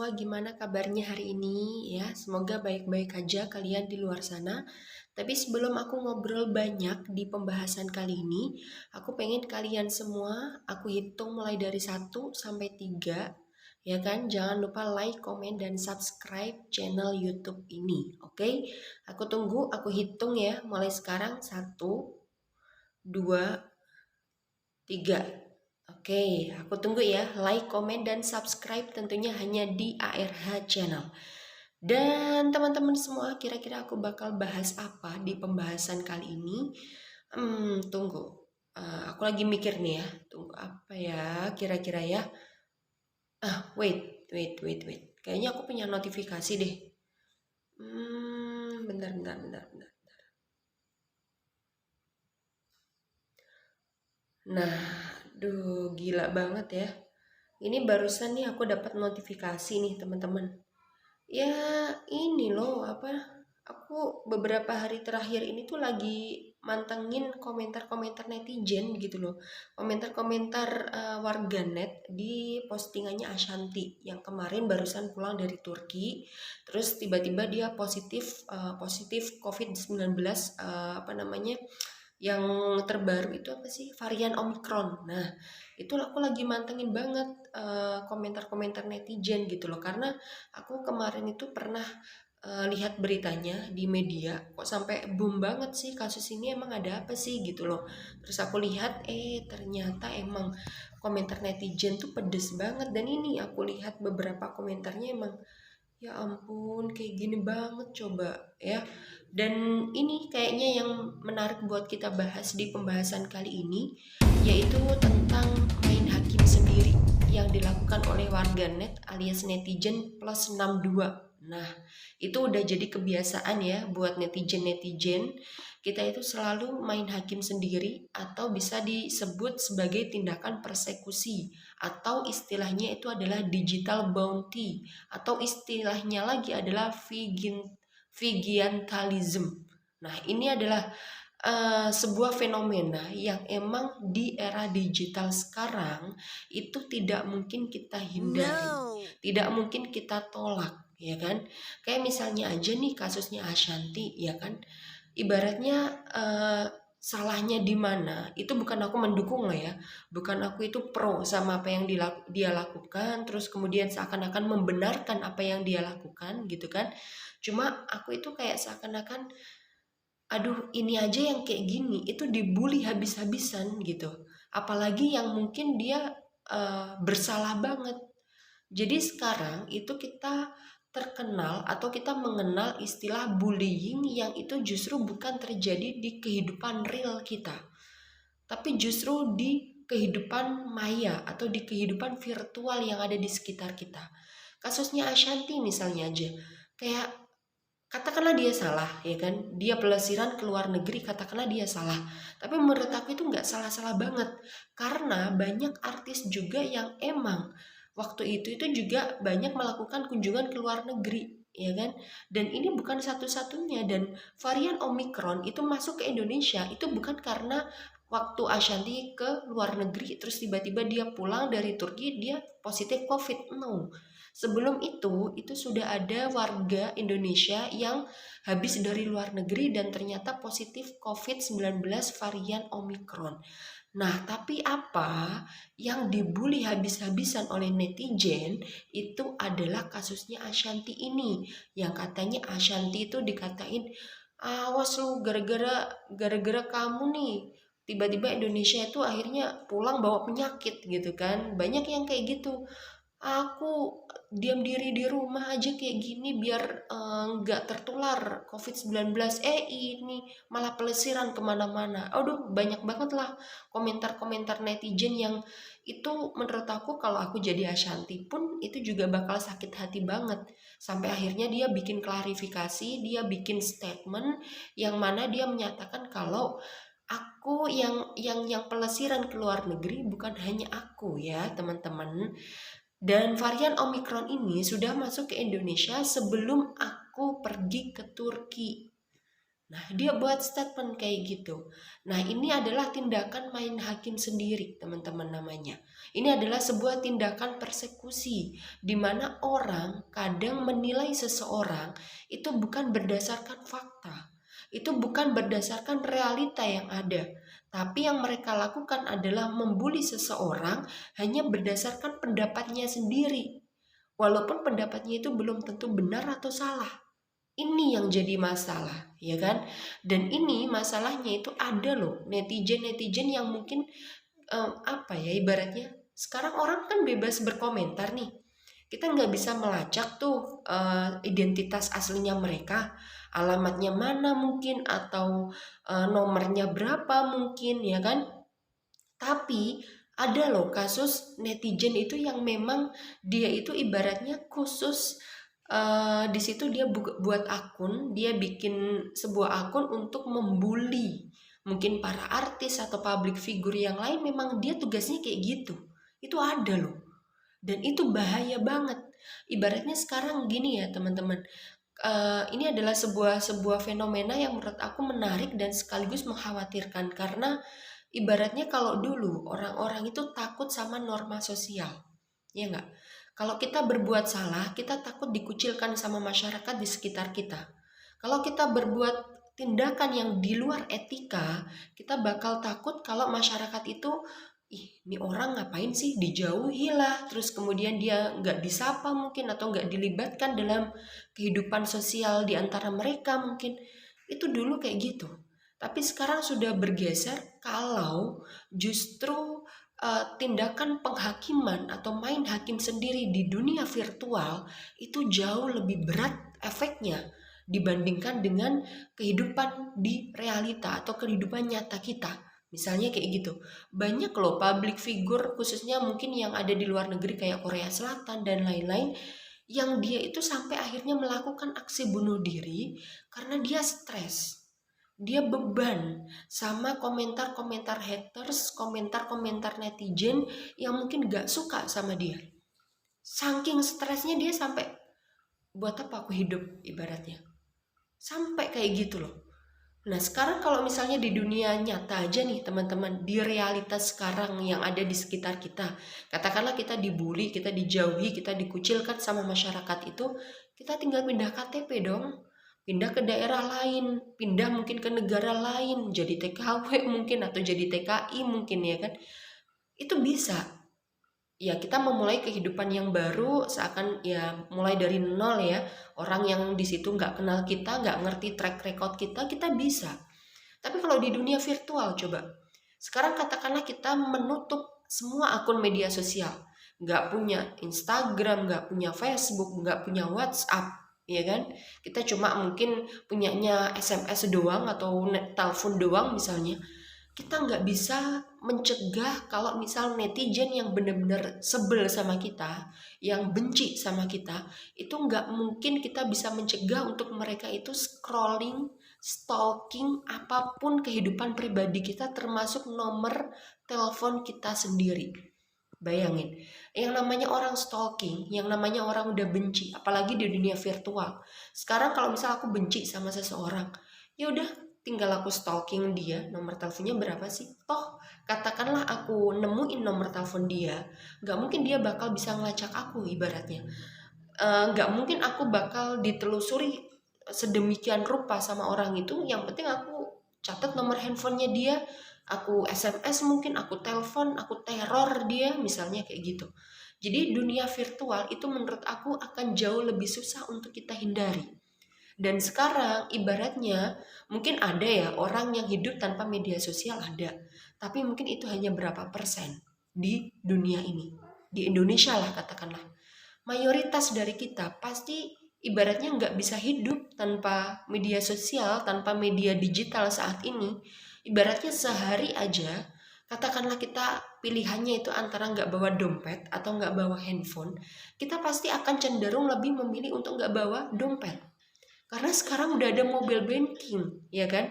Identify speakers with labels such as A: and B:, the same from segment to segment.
A: semua, gimana kabarnya hari ini ya? Semoga baik-baik aja kalian di luar sana. Tapi sebelum aku ngobrol banyak di pembahasan kali ini, aku pengen kalian semua aku hitung mulai dari 1 sampai 3, ya kan? Jangan lupa like, komen, dan subscribe channel YouTube ini. Oke? Aku tunggu, aku hitung ya. Mulai sekarang 1, 2, 3. Oke, aku tunggu ya. Like, komen, dan subscribe tentunya hanya di ARH Channel. Dan teman-teman semua, kira-kira aku bakal bahas apa di pembahasan kali ini? Tunggu. Aku lagi mikir nih ya. Tunggu apa ya kira-kira ya. Wait. Kayaknya aku punya notifikasi deh. Bentar. Nah, aduh, gila banget ya. Ini barusan nih aku dapat notifikasi nih teman-teman. Ya ini loh apa, aku beberapa hari terakhir ini tuh lagi mantengin komentar-komentar netizen gitu loh. Komentar-komentar warganet di postingannya Ashanti yang kemarin barusan pulang dari Turki. Terus tiba-tiba dia positif COVID-19, apa namanya, yang terbaru itu apa sih, varian Omicron. Nah itu aku lagi mantengin banget komentar-komentar netizen gitu loh, karena aku kemarin itu pernah lihat beritanya di media, kok sampai boom banget sih kasus ini, emang ada apa sih gitu loh. Terus aku lihat ternyata emang komentar netizen tuh pedes banget, dan ini aku lihat beberapa komentarnya emang ya ampun kayak gini banget coba ya. Dan ini kayaknya yang menarik buat kita bahas di pembahasan kali ini, yaitu tentang main hakim sendiri yang dilakukan oleh warganet alias netizen plus 62. Nah, itu udah jadi kebiasaan ya buat netizen-netizen. Kita itu selalu main hakim sendiri, atau bisa disebut sebagai tindakan persekusi, atau istilahnya itu adalah digital bounty, atau istilahnya lagi adalah vigilantism. Nah, ini adalah sebuah fenomena yang emang di era digital sekarang itu tidak mungkin kita hindari, tidak mungkin kita tolak, ya kan? Kayak misalnya aja nih kasusnya Ashanti, ya kan? Ibaratnya salahnya di mana? Itu bukan aku mendukung lah ya, bukan aku itu pro sama apa yang dia lakukan, terus kemudian seakan-akan membenarkan apa yang dia lakukan gitu kan? Cuma aku itu kayak seakan-akan, aduh ini aja yang kayak gini itu dibully habis-habisan gitu, apalagi yang mungkin dia bersalah banget. Jadi sekarang itu kita terkenal atau kita mengenal istilah bullying, yang itu justru bukan terjadi di kehidupan real kita, tapi justru di kehidupan maya atau di kehidupan virtual yang ada di sekitar kita. Kasusnya Ashanti misalnya aja, kayak katakanlah dia salah, ya kan, dia pelesiran ke luar negeri, katakanlah dia salah, tapi menurut aku itu nggak salah-salah banget, karena banyak artis juga yang emang waktu itu juga banyak melakukan kunjungan ke luar negeri, ya kan. Dan ini bukan satu-satunya, dan varian Omicron itu masuk ke Indonesia itu bukan karena waktu Ashanti ke luar negeri terus tiba-tiba dia pulang dari Turki dia positif COVID, no. Sebelum itu sudah ada warga Indonesia yang habis dari luar negeri dan ternyata positif COVID-19 varian Omicron. Nah, tapi apa yang dibully habis-habisan oleh netizen itu adalah kasusnya Ashanti ini, yang katanya Ashanti itu dikatain, awas lu, gara-gara kamu nih tiba-tiba Indonesia itu akhirnya pulang bawa penyakit gitu kan. Banyak yang kayak gitu. Aku diam diri di rumah aja kayak gini biar nggak tertular COVID-19. Ini malah pelesiran kemana-mana. Aduh, banyak banget lah komentar-komentar netizen yang itu menurut aku kalau aku jadi Ashanti pun itu juga bakal sakit hati banget. Sampai akhirnya dia bikin klarifikasi, dia bikin statement yang mana dia menyatakan kalau aku yang pelesiran ke luar negeri bukan hanya aku ya teman-teman. Dan varian Omicron ini sudah masuk ke Indonesia sebelum aku pergi ke Turki. Nah, dia buat statement kayak gitu. Nah, ini adalah tindakan main hakim sendiri, teman-teman namanya. Ini adalah sebuah tindakan persekusi, di mana orang kadang menilai seseorang itu bukan berdasarkan fakta, itu bukan berdasarkan realita yang ada, tapi yang mereka lakukan adalah membuli seseorang hanya berdasarkan pendapatnya sendiri, walaupun pendapatnya itu belum tentu benar atau salah. Ini yang jadi masalah, ya kan? Dan ini masalahnya itu ada loh, netizen-netizen yang mungkin apa ya ibaratnya, sekarang orang kan bebas berkomentar nih. Kita nggak bisa melacak tuh identitas aslinya mereka, alamatnya mana mungkin, atau nomornya berapa mungkin, ya kan? Tapi ada loh kasus netizen itu yang memang dia itu ibaratnya khusus di situ dia buat akun, dia bikin sebuah akun untuk membuli mungkin para artis atau public figure yang lain, memang dia tugasnya kayak gitu. Itu ada loh. Dan itu bahaya banget. Ibaratnya sekarang gini ya teman-teman. Ini adalah sebuah fenomena yang menurut aku menarik dan sekaligus mengkhawatirkan, karena ibaratnya kalau dulu orang-orang itu takut sama norma sosial, ya enggak? Kalau kita berbuat salah, kita takut dikucilkan sama masyarakat di sekitar kita. Kalau kita berbuat tindakan yang di luar etika, kita bakal takut kalau masyarakat itu, ih, ini orang ngapain sih, dijauhi lah, terus kemudian dia nggak disapa mungkin, atau nggak dilibatkan dalam kehidupan sosial di antara mereka mungkin. Itu dulu kayak gitu. Tapi sekarang sudah bergeser kalau justru tindakan penghakiman atau main hakim sendiri di dunia virtual itu jauh lebih berat efeknya dibandingkan dengan kehidupan di realita atau kehidupan nyata kita. Misalnya kayak gitu. Banyak loh public figure, khususnya mungkin yang ada di luar negeri kayak Korea Selatan dan lain-lain, yang dia itu sampai akhirnya melakukan aksi bunuh diri karena dia stres. Dia beban sama komentar-komentar haters, komentar-komentar netizen yang mungkin gak suka sama dia. Saking stresnya dia sampai, buat apa aku hidup ibaratnya. Sampai kayak gitu loh. Nah sekarang kalau misalnya di dunia nyata aja nih teman-teman, di realitas sekarang yang ada di sekitar kita, katakanlah kita dibully, kita dijauhi, kita dikucilkan sama masyarakat itu, kita tinggal pindah KTP dong, pindah ke daerah lain, pindah mungkin ke negara lain, jadi TKW mungkin, atau jadi TKI mungkin, ya kan? Itu bisa. Ya kita memulai kehidupan yang baru, seakan ya mulai dari nol ya. Orang yang di situ nggak kenal kita, nggak ngerti track record kita, kita bisa. Tapi kalau di dunia virtual coba, sekarang katakanlah kita menutup semua akun media sosial, nggak punya Instagram, nggak punya Facebook, nggak punya WhatsApp, ya kan? Kita cuma mungkin punyanya SMS doang atau telepon doang misalnya. Kita nggak bisa mencegah kalau misal netizen yang benar-benar sebel sama kita, yang benci sama kita, itu nggak mungkin kita bisa mencegah untuk mereka itu scrolling, stalking apapun kehidupan pribadi kita, termasuk nomor telepon kita sendiri. Bayangin, yang namanya orang stalking, yang namanya orang udah benci, apalagi di dunia virtual. Sekarang kalau misal aku benci sama seseorang, ya udah tinggal aku stalking dia, nomor teleponnya berapa sih? Toh katakanlah aku nemuin nomor telepon dia, nggak mungkin dia bakal bisa ngelacak aku ibaratnya. Nggak mungkin aku bakal ditelusuri sedemikian rupa sama orang itu. Yang penting aku catat nomor handphonenya dia, aku SMS mungkin, aku telepon, aku teror dia, misalnya kayak gitu. Jadi dunia virtual itu menurut aku akan jauh lebih susah untuk kita hindari. Dan sekarang ibaratnya mungkin ada ya orang yang hidup tanpa media sosial, ada. Tapi mungkin itu hanya berapa persen di dunia ini. Di Indonesia lah katakanlah. Mayoritas dari kita pasti ibaratnya nggak bisa hidup tanpa media sosial, tanpa media digital saat ini. Ibaratnya sehari aja, katakanlah kita pilihannya itu antara nggak bawa dompet atau nggak bawa handphone, kita pasti akan cenderung lebih memilih untuk nggak bawa dompet. Karena sekarang udah ada mobile banking, ya kan?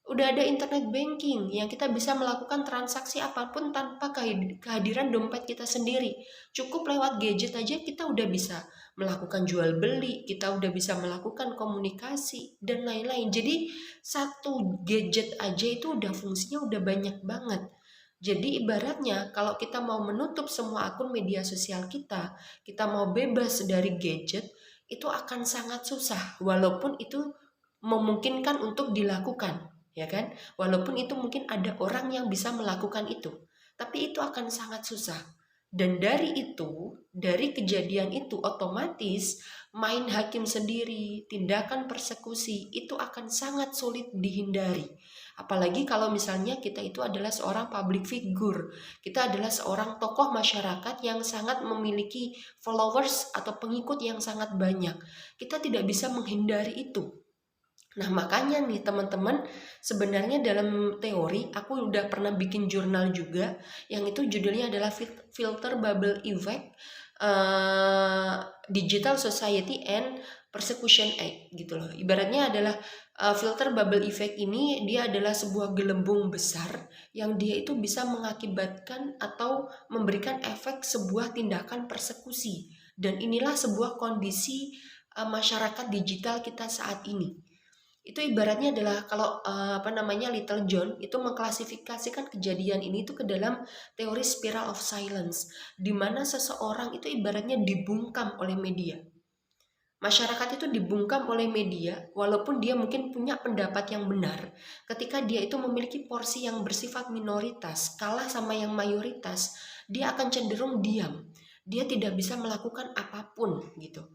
A: Udah ada internet banking yang kita bisa melakukan transaksi apapun tanpa kehadiran dompet kita sendiri. Cukup lewat gadget aja kita udah bisa melakukan jual beli, kita udah bisa melakukan komunikasi dan lain-lain. Jadi satu gadget aja itu udah fungsinya udah banyak banget. Jadi ibaratnya kalau kita mau menutup semua akun media sosial kita mau bebas dari gadget, itu akan sangat susah walaupun itu memungkinkan untuk dilakukan, ya kan? Walaupun itu mungkin ada orang yang bisa melakukan itu, tapi itu akan sangat susah. Dan dari kejadian itu otomatis main hakim sendiri, tindakan persekusi itu akan sangat sulit dihindari. Apalagi kalau misalnya kita itu adalah seorang public figure, kita adalah seorang tokoh masyarakat yang sangat memiliki followers atau pengikut yang sangat banyak. Kita tidak bisa menghindari itu. Nah makanya nih teman-teman, sebenarnya dalam teori aku udah pernah bikin jurnal juga yang itu judulnya adalah Filter Bubble Effect, Digital Society and Persecution Act gitu loh. Ibaratnya adalah filter bubble effect ini dia adalah sebuah gelembung besar yang dia itu bisa mengakibatkan atau memberikan efek sebuah tindakan persekusi. Dan inilah sebuah kondisi masyarakat digital kita saat ini. Itu ibaratnya adalah kalau Little John itu mengklasifikasikan kejadian ini itu ke dalam teori spiral of silence, di mana seseorang itu ibaratnya dibungkam oleh media. Masyarakat itu dibungkam oleh media walaupun dia mungkin punya pendapat yang benar. Ketika dia itu memiliki porsi yang bersifat minoritas, kalah sama yang mayoritas, dia akan cenderung diam. Dia tidak bisa melakukan apapun gitu.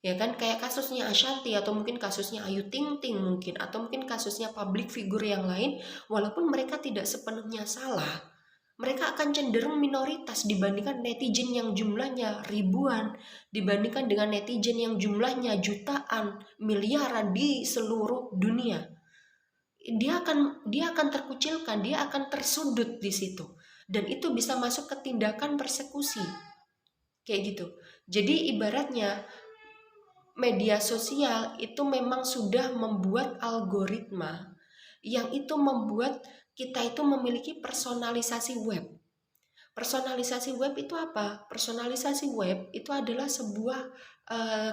A: Ya kan, kayak kasusnya Ashanti atau mungkin kasusnya Ayu Ting Ting mungkin, atau mungkin kasusnya public figure yang lain, walaupun mereka tidak sepenuhnya salah, mereka akan cenderung minoritas dibandingkan netizen yang jumlahnya ribuan, dibandingkan dengan netizen yang jumlahnya jutaan, miliaran di seluruh dunia. Dia akan terkucilkan, dia akan tersudut di situ. Dan itu bisa masuk ke tindakan persekusi. Kayak gitu. Jadi ibaratnya media sosial itu memang sudah membuat algoritma yang itu membuat kita itu memiliki personalisasi web. Personalisasi web itu apa? Personalisasi web itu adalah sebuah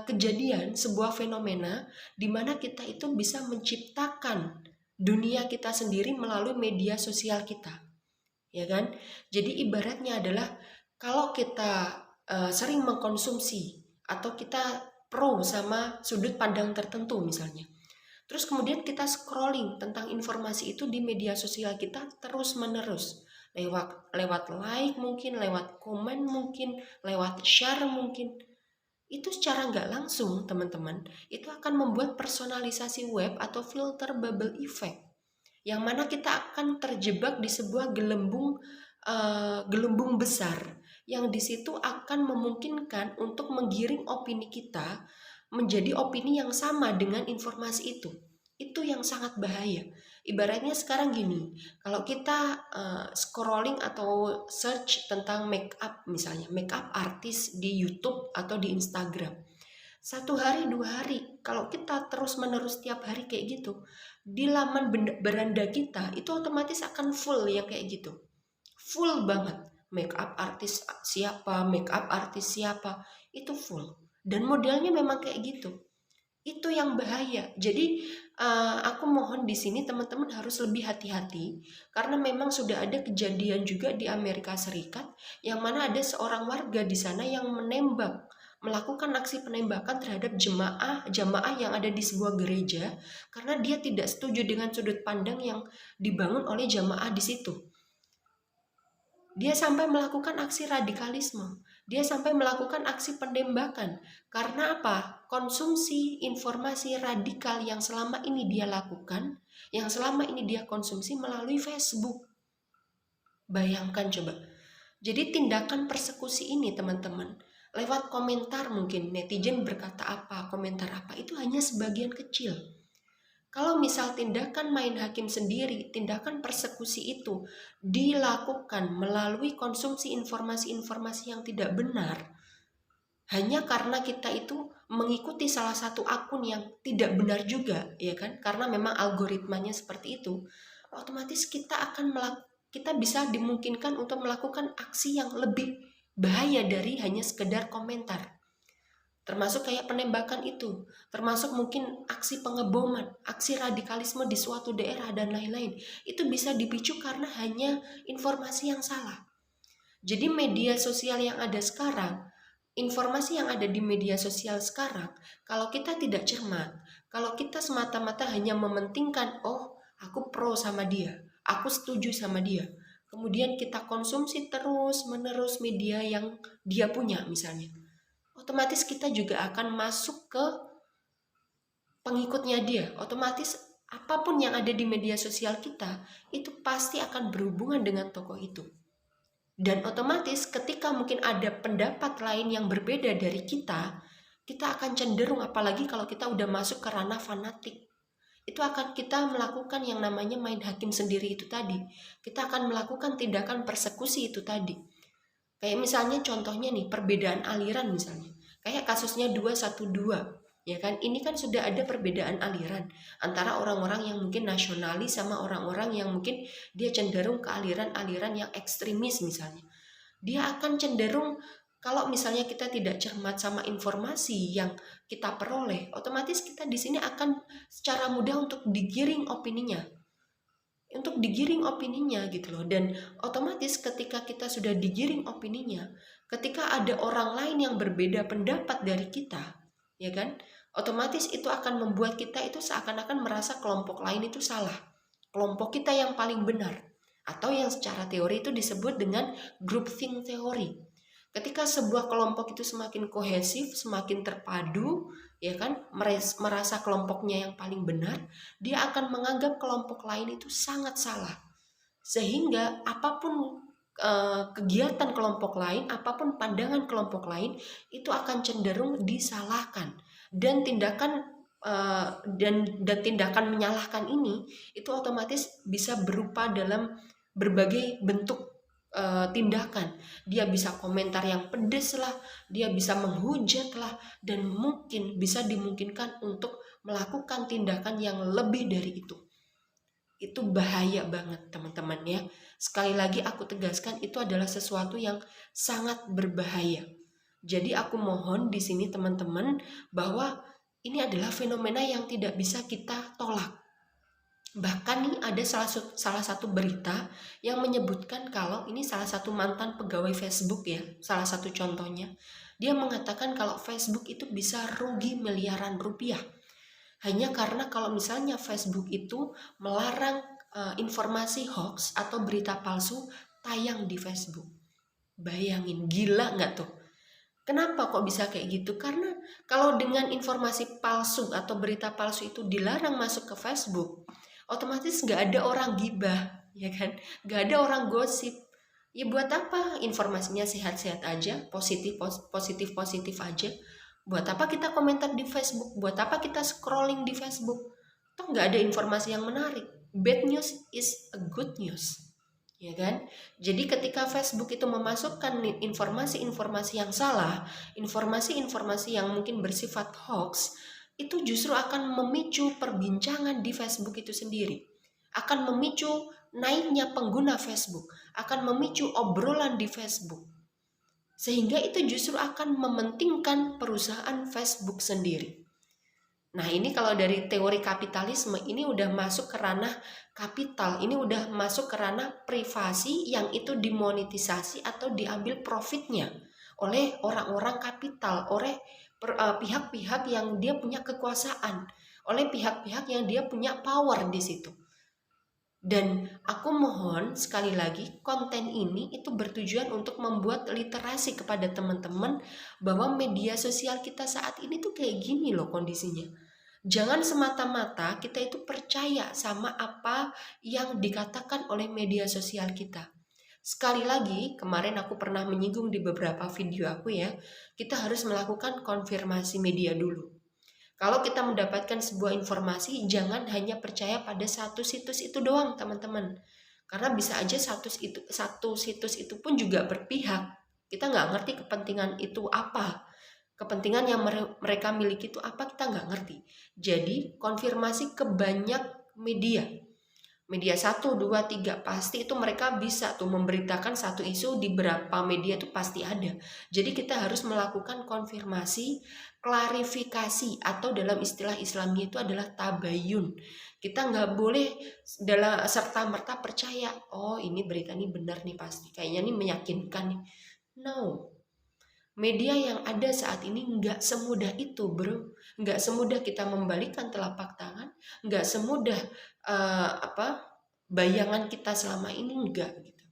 A: kejadian, sebuah fenomena di mana kita itu bisa menciptakan dunia kita sendiri melalui media sosial kita. Ya kan? Jadi ibaratnya adalah kalau kita sering mengkonsumsi atau kita pro sama sudut pandang tertentu misalnya. Terus kemudian kita scrolling tentang informasi itu di media sosial kita terus menerus. Lewat like mungkin, lewat komen mungkin, lewat share mungkin. Itu secara nggak langsung teman-teman, itu akan membuat personalisasi web atau filter bubble effect. Yang mana kita akan terjebak di sebuah gelembung besar yang di situ akan memungkinkan untuk menggiring opini kita menjadi opini yang sama dengan informasi itu. Itu yang sangat bahaya. Ibaratnya sekarang gini, kalau kita scrolling atau search tentang make up misalnya, make up artis di YouTube atau di Instagram. 1 hari 2 hari, kalau kita terus menerus tiap hari kayak gitu, di laman beranda kita itu otomatis akan full yang kayak gitu. Full banget. Make up artis siapa, make up artis siapa, itu full. Dan modelnya memang kayak gitu. Itu yang bahaya. Jadi aku mohon di sini teman-teman harus lebih hati-hati karena memang sudah ada kejadian juga di Amerika Serikat yang mana ada seorang warga di sana yang melakukan aksi penembakan terhadap jamaah yang ada di sebuah gereja karena dia tidak setuju dengan sudut pandang yang dibangun oleh jamaah di situ. Dia sampai melakukan aksi radikalisme. Dia sampai melakukan aksi penembakan. Karena apa? Konsumsi informasi radikal yang selama ini dia lakukan, yang selama ini dia konsumsi melalui Facebook. Bayangkan coba. Jadi tindakan persekusi ini teman-teman, lewat komentar mungkin netizen berkata apa, komentar apa, itu hanya sebagian kecil. Kalau misal tindakan main hakim sendiri, tindakan persekusi itu dilakukan melalui konsumsi informasi-informasi yang tidak benar, hanya karena kita itu mengikuti salah satu akun yang tidak benar juga, ya kan? Karena memang algoritmanya seperti itu, otomatis kita bisa dimungkinkan untuk melakukan aksi yang lebih bahaya dari hanya sekedar komentar. Termasuk kayak penembakan itu, termasuk mungkin aksi pengeboman, aksi radikalisme di suatu daerah dan lain-lain. Itu bisa dipicu karena hanya informasi yang salah. Jadi media sosial yang ada sekarang, informasi yang ada di media sosial sekarang, kalau kita tidak cermat, kalau kita semata-mata hanya mementingkan, oh aku pro sama dia, aku setuju sama dia, kemudian kita konsumsi terus-menerus media yang dia punya misalnya, otomatis kita juga akan masuk ke pengikutnya dia. Otomatis apapun yang ada di media sosial kita, itu pasti akan berhubungan dengan tokoh itu. Dan otomatis ketika mungkin ada pendapat lain yang berbeda dari kita akan cenderung, apalagi kalau kita udah masuk ke ranah fanatik, itu akan kita melakukan yang namanya main hakim sendiri itu tadi. Kita akan melakukan tindakan persekusi itu tadi. Kayak misalnya contohnya nih, perbedaan aliran misalnya. Kayak kasusnya 212, ya kan? Ini kan sudah ada perbedaan aliran antara orang-orang yang mungkin nasionalis sama orang-orang yang mungkin dia cenderung ke aliran-aliran yang ekstremis misalnya. Dia akan cenderung, kalau misalnya kita tidak cermat sama informasi yang kita peroleh, otomatis kita di sini akan secara mudah untuk digiring opininya. Gitu loh. Dan otomatis ketika kita sudah digiring opininya, ketika ada orang lain yang berbeda pendapat dari kita, ya kan, otomatis itu akan membuat kita itu seakan-akan merasa kelompok lain itu salah, kelompok kita yang paling benar, atau yang secara teori itu disebut dengan groupthink teori. Ketika sebuah kelompok itu semakin kohesif, semakin terpadu, ya kan, merasa kelompoknya yang paling benar, dia akan menganggap kelompok lain itu sangat salah. Sehingga apapun kegiatan kelompok lain, apapun pandangan kelompok lain, itu akan cenderung disalahkan. Dan tindakan tindakan menyalahkan ini itu otomatis bisa berupa dalam berbagai bentuk tindakan. Dia bisa komentar yang pedes lah, dia bisa menghujat lah, dan mungkin bisa dimungkinkan untuk melakukan tindakan yang lebih dari itu. Itu bahaya banget teman-teman ya. Sekali lagi aku tegaskan, itu adalah sesuatu yang sangat berbahaya. Jadi aku mohon di sini teman-teman bahwa ini adalah fenomena yang tidak bisa kita tolak. Bahkan nih ada salah satu berita yang menyebutkan kalau ini salah satu mantan pegawai Facebook ya, salah satu contohnya. Dia mengatakan kalau Facebook itu bisa rugi miliaran rupiah. Hanya karena kalau misalnya Facebook itu melarang informasi hoax atau berita palsu tayang di Facebook. Bayangin, gila nggak tuh? Kenapa kok bisa kayak gitu? Karena kalau dengan informasi palsu atau berita palsu itu dilarang masuk ke Facebook, otomatis nggak ada orang gibah, ya kan? Nggak ada orang gosip. Ya buat apa? Informasinya sehat-sehat aja, positif aja. Buat apa kita komentar di Facebook? Buat apa kita scrolling di Facebook? Toh nggak ada informasi yang menarik. Bad news is a good news. Ya kan? Jadi ketika Facebook itu memasukkan informasi-informasi yang salah, informasi-informasi yang mungkin bersifat hoax, itu justru akan memicu perbincangan di Facebook itu sendiri. Akan memicu naiknya pengguna Facebook, akan memicu obrolan di Facebook. Sehingga itu justru akan mementingkan perusahaan Facebook sendiri. Nah ini kalau dari teori kapitalisme, ini udah masuk ke ranah kapital, ini udah masuk ke ranah privasi yang itu dimonetisasi atau diambil profitnya oleh orang-orang kapital, oleh pihak-pihak yang dia punya kekuasaan, oleh pihak-pihak yang dia punya power di situ. Dan aku mohon sekali lagi, konten ini itu bertujuan untuk membuat literasi kepada teman-teman bahwa media sosial kita saat ini tuh kayak gini loh kondisinya. Jangan semata-mata kita itu percaya sama apa yang dikatakan oleh media sosial kita. Sekali lagi, kemarin aku pernah menyinggung di beberapa video aku ya, kita harus melakukan konfirmasi media dulu. Kalau kita mendapatkan sebuah informasi, jangan hanya percaya pada satu situs itu doang teman-teman. Karena bisa aja satu situs itu pun juga berpihak. Kita nggak ngerti kepentingan itu apa. kepentingan yang mereka miliki itu apa, kita nggak ngerti. Jadi konfirmasi ke banyak media. Media 1, 2, 3, pasti itu mereka bisa tuh memberitakan satu isu di berapa media itu pasti ada. Jadi kita harus melakukan konfirmasi, klarifikasi, atau dalam istilah Islamnya itu adalah tabayun. Kita nggak boleh dalam serta-merta percaya, oh ini berita ini benar nih pasti, kayaknya nih meyakinkan nih. No. Media yang ada saat ini nggak semudah itu, bro. Nggak semudah kita membalikkan telapak tangan, nggak semudah bayangan kita selama ini, enggak gitu.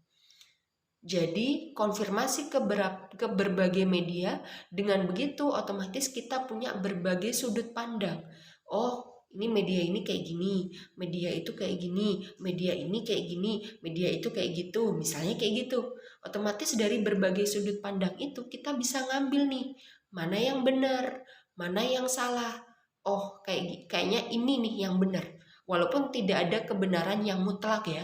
A: Jadi konfirmasi ke berbagai media, dengan begitu otomatis kita punya berbagai sudut pandang. Oh, ini media ini kayak gini, media itu kayak gini, media ini kayak gini, media itu kayak gitu, misalnya kayak gitu. Otomatis dari berbagai sudut pandang itu kita bisa ngambil nih, mana yang benar, mana yang salah. Oh, kayaknya ini nih yang benar. Walaupun tidak ada kebenaran yang mutlak ya.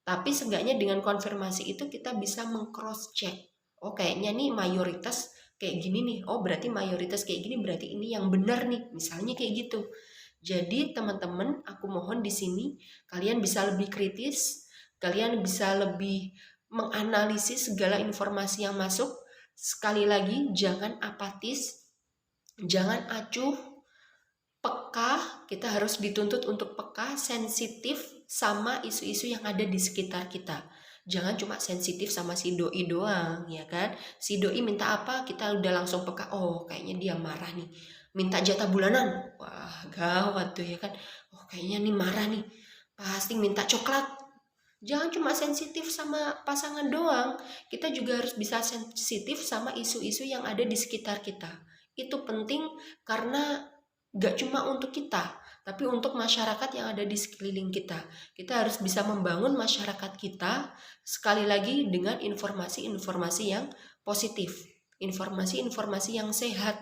A: Tapi seenggaknya dengan konfirmasi itu kita bisa meng-cross check. Oh, kayaknya nih mayoritas kayak gini nih. Oh, berarti mayoritas kayak gini berarti ini yang benar nih. Misalnya kayak gitu. Jadi teman-teman, aku mohon di sini kalian bisa lebih kritis, kalian bisa lebih menganalisis segala informasi yang masuk. Sekali lagi, jangan apatis, jangan acuh, peka. Kita harus dituntut untuk peka, sensitif sama isu-isu yang ada di sekitar kita. Jangan cuma sensitif sama si doi doang, ya kan? Si doi minta apa, kita udah langsung peka. Oh, kayaknya dia marah nih. Minta jatah bulanan. Wah, gawat tuh ya kan. Oh, kayaknya nih marah nih. Pasti minta coklat. Jangan cuma sensitif sama pasangan doang. Kita juga harus bisa sensitif sama isu-isu yang ada di sekitar kita. Itu penting karena gak cuma untuk kita, tapi untuk masyarakat yang ada di sekeliling kita. Kita harus bisa membangun masyarakat kita, sekali lagi dengan informasi-informasi yang positif, informasi-informasi yang sehat,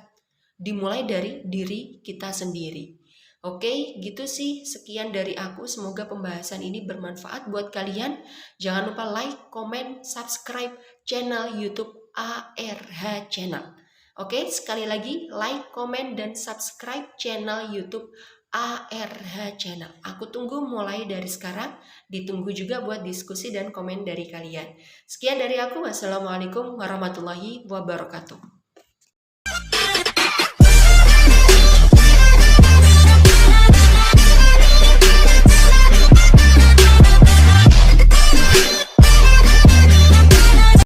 A: dimulai dari diri kita sendiri. Oke, gitu sih. Sekian dari aku. Semoga pembahasan ini bermanfaat buat kalian. Jangan lupa like, comment, subscribe channel YouTube ARH Channel. Oke, sekali lagi like, comment, dan subscribe channel YouTube ARH Channel. Aku tunggu mulai dari sekarang. Ditunggu juga buat diskusi dan komen dari kalian. Sekian dari aku. Wassalamualaikum warahmatullahi wabarakatuh.